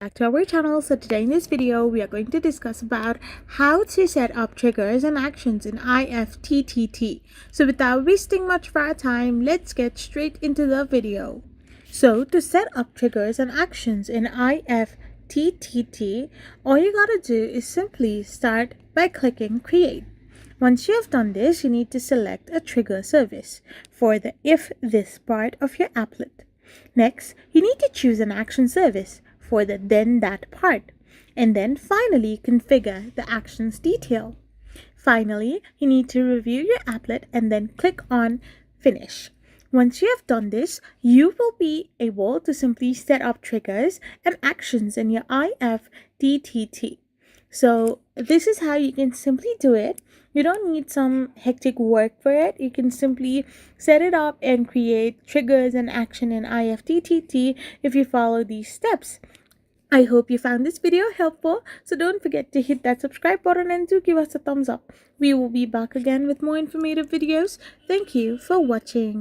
Back to our channel. So today in this video we are going to discuss about how to set up triggers and actions in IFTTT. So without wasting much of our time, let's get straight into the video. So to set up triggers and actions in IFTTT, all you gotta do is simply start by clicking create. Once you have done this, you need to select a trigger service for the if this part of your applet. Next, you need to choose an action service for the then that part, and then finally configure the actions detail. Finally, you need to review your applet and then click on finish. Once you have done this, you will be able to simply set up triggers and actions in your IFTTT. So this is how you can simply do it. You don't need some hectic work for it. You can simply set it up and create triggers and action in IFTTT if you follow these steps. I hope you found this video helpful, so don't forget to hit that subscribe button and do give us a thumbs up. We will be back again with more informative videos. Thank you for watching.